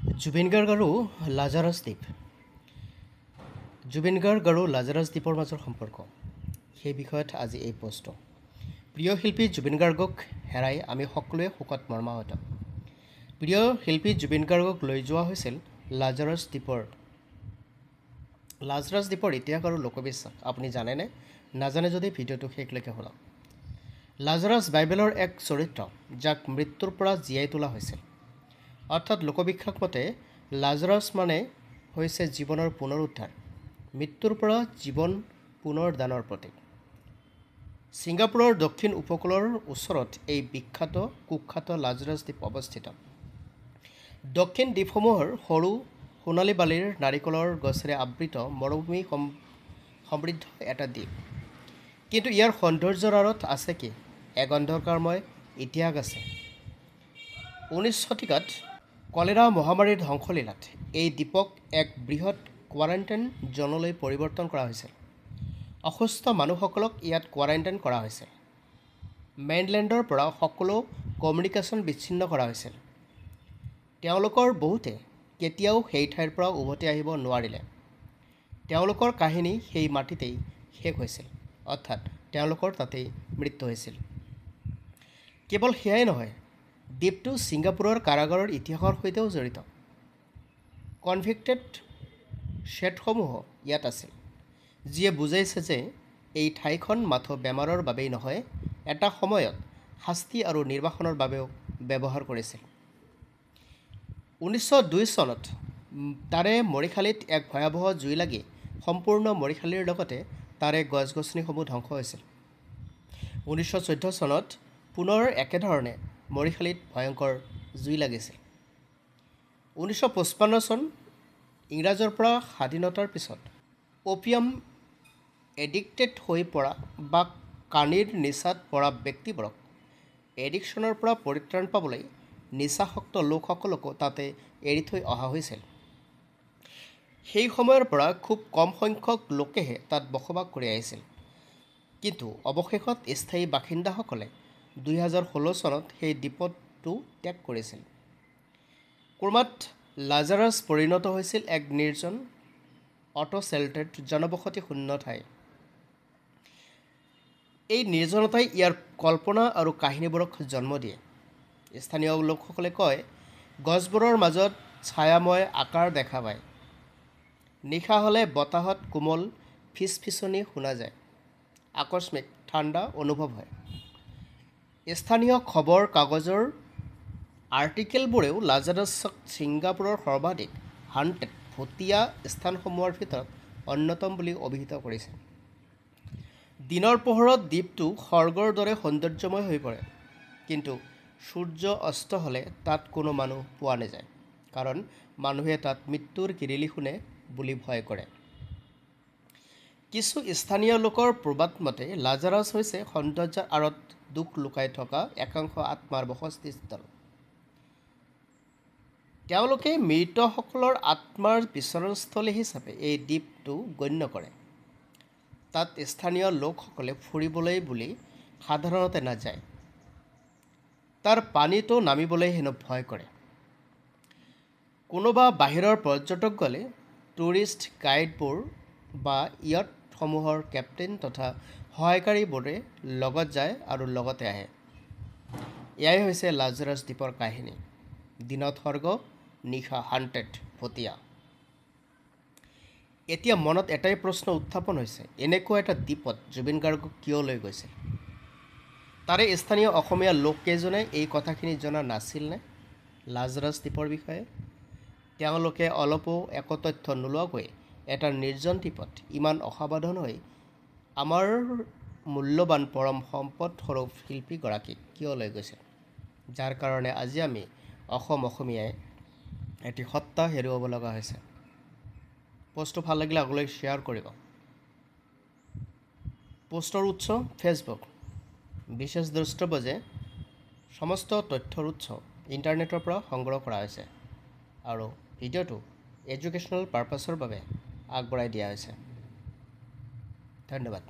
জুবিন গাৰ্গ আৰু লাজাৰাছ দ্বীপ। জুবিন গাৰ্গ আৰু লাজাৰাছ দ্বীপৰ মাজৰ সম্পৰ্ক, সেই বিষয়ত আজি এই পোষ্ট। প্ৰিয় শিল্পী জুবিন গাৰ্গক হেৰাই আমি সকলোৱে শোকত মৰ্মাহত। প্ৰিয় শিল্পী জুবিন গাৰ্গক লৈ যোৱা হৈছিল লাজাৰাছ দ্বীপৰ ইতিহাস আৰু লোকবিশ্বাস। আপুনি জানেনে? নাজানে যদি ভিডিঅ'টো শেষলৈকে শুনক। লাজাৰাছ বাইবেলৰ এক চৰিত্ৰ, যাক মৃত্যুৰ পৰা জীয়াই তোলা হৈছিল। অৰ্থাৎ লোকবিশ্বাস মতে লাজাৰাছ মানে হৈছে জীৱনৰ পুনৰুদ্ধাৰ, মৃত্যুৰ পৰা জীৱন পুনৰ দানৰ প্ৰতীক। ছিংগাপুৰৰ দক্ষিণ উপকূলৰ ওচৰত এই বিখ্যাত কুখ্যাত লাজাৰাছ দ্বীপ অৱস্থিত। দক্ষিণ দ্বীপসমূহৰ সৰু সোণালী বালিৰ নাৰিকলৰ গছেৰে আবৃত মৰুভূমি সমৃদ্ধ এটা দ্বীপ। কিন্তু ইয়াৰ সৌন্দৰ্যৰ আঁৰত আছে কি? এক অন্ধকাৰময় ইতিহাস আছে। 19 শতিকাত কলেৰা মহামাৰীৰ ধ্বংসলীলাত এই দ্বীপক এক বৃহৎ কোৱাৰেণ্টাইন জ'নলৈ পৰিৱৰ্তন কৰা হৈছিল। অসুস্থ মানুহসকলক ইয়াত কোৱাৰেণ্টাইন কৰা হৈছিল। মেইনলেণ্ডৰ পৰা সকলো কমিউনিকেশ্যন বিচ্ছিন্ন কৰা হৈছিল। তেওঁলোকৰ বহুতে কেতিয়াও সেই ঠাইৰ পৰা উভতি আহিব নোৱাৰিলে। তেওঁলোকৰ কাহিনী সেই মাটিতেই শেষ হৈছিল, অৰ্থাৎ তেওঁলোকৰ তাতেই মৃত্যু হৈছিল। কেৱল সেয়াই নহয়, দ্বীপটো ছিংগাপুৰৰ কাৰাগাৰৰ ইতিহাসৰ সৈতেও জড়িত। কনভিক্টেড শ্বেডসমূহো ইয়াত আছিল, যিয়ে বুজাইছে যে এই ঠাইখন মাথো বেমাৰৰ বাবেই নহয়, এটা সময়ত শাস্তি আৰু নিৰ্বাসনৰ বাবেও ব্যৱহাৰ কৰিছিল। 1902 চনত তাৰে মৰিশালীত এক ভয়াৱহ জুই লাগি সম্পূৰ্ণ মৰিশালীৰ লগতে তাৰে গছ-গছনিসমূহ ধ্বংস হৈছিল। 1914 চনত পুনৰ একেধৰণে মৰিশালীত ভয়ংকৰ জুই লাগিছিল। 1955 চন ইংৰাজৰ পৰা স্বাধীনতাৰ পিছত অপিয়াম এডিক্টেড হৈ পৰা বা কানিৰ নিচাত পৰা ব্যক্তিবোৰক এডিকশ্যনৰ পৰা পৰিত্ৰাণ পাবলৈ নিচাসক্ত লোকসকলকো তাতে এৰি থৈ অহা হৈছিল। সেই সময়ৰ পৰা খুব কম সংখ্যক লোকেহে তাত বসবাস কৰি আহিছিল। কিন্তু অৱশেষত স্থায়ী বাসিন্দাসকলে 2016 চনত সেই দ্বীপটো ত্যাগ কৰিছিল। ক্ৰমাৎ লাজাৰাছ পৰিণত হৈছিল এক নিৰ্জন, অটো-শেল্টাৰ্ড, জনবসতি শূন্য ঠাই। এই নিৰ্জনতাই ইয়াৰ কল্পনা আৰু কাহিনীবোৰক জন্ম দিয়ে। স্থানীয় লোকসকলে কয়, গছবোৰৰ মাজত ছায়াময় আকাৰ দেখা পায়। নিশা হ'লে বতাহত কোমল ফিচফিচনি শুনা যায়। আকস্মিক ঠাণ্ডা অনুভৱ হয়। স্থানীয় খবৰ কাগজৰ আৰ্টিকেলবোৰেও লাজাৰাছক ছিংগাপুৰৰ সৰ্বাধিক হাণ্টেড ভুটীয়া স্থানসমূহৰ ভিতৰত অন্যতম বুলি অভিহিত কৰিছে। দিনৰ পোহৰত দ্বীপটো স্বৰ্গৰ দৰে সৌন্দৰ্যময় হৈ পৰে। কিন্তু সূৰ্য অস্ত হ'লে তাত কোনো মানুহ পোৱা নাযায়, কাৰণ মানুহে তাত মৃত্যুৰ কিৰিলি শুনে বুলি ভয় কৰে। কিছু স্থানীয় লোকৰ প্ৰবাদ মতে লাজাৰাছ হৈছে সৌন্দৰ্যৰ আঁৰত দুখ লুকাই থকা একাংশ আত্মাৰ বসতিস্থল। তেওঁলোকে মৃতসকলৰ আত্মাৰ বিচৰণস্থলী হিচাপে এই দ্বীপটো গণ্য কৰে। তাত স্থানীয় লোকসকলে ফুৰিবলৈ বুলি সাধাৰণতে নাযায়। তাৰ পানীতো নামিবলৈ হেনো ভয় কৰে। কোনোবা বাহিৰৰ পৰ্যটক গ'লে টুৰিষ্ট গাইডবোৰ বা য়টসমূহৰ কেপ্টেইন তথা সহায়কাৰীবোৰে লগত যায় আৰু লগতে আহে। এয়াই হৈছে লাজাৰাছ দ্বীপৰ কাহিনী। দিনত স্বৰ্গ, নিশা হাণ্টেড ভুটীয়া। এতিয়া মনত এটাই প্ৰশ্ন উত্থাপন হৈছে, এনেকুৱা এটা দ্বীপত জুবিন গাৰ্গক কিয় লৈ গৈছিল? তাৰে স্থানীয় অসমীয়া লোককেইজনে এই কথাখিনি জনা নাছিলনে লাজাৰাছ দ্বীপৰ বিষয়ে? তেওঁলোকে অলপো একো তথ্য নোলোৱাকৈ এটা নিৰ্জন দ্বীপত ইমান অসাৱধান হৈ আমাৰ মূল্যৱান পৰম সম্পদস্বৰূপ শিল্পীগৰাকীক কিয় লৈ গৈছিল, যাৰ কাৰণে আজি আমি অসমীয়াই এটি সত্তা হেৰুৱাব লগা হৈছে? পোষ্টটো ভাল লাগিলে আগলৈ শ্বেয়াৰ কৰিব। পোষ্টৰ উৎস ফেচবুক। বিশেষ দ্ৰষ্টব্য যে সমস্ত তথ্যৰ উৎস ইণ্টাৰনেটৰ পৰা সংগ্ৰহ কৰা হৈছে আৰু ভিডিঅ'টো এডুকেশ্যনেল পাৰপাছৰ বাবে আগবঢ়াই দিয়া হৈছে। ধন্যবাদ।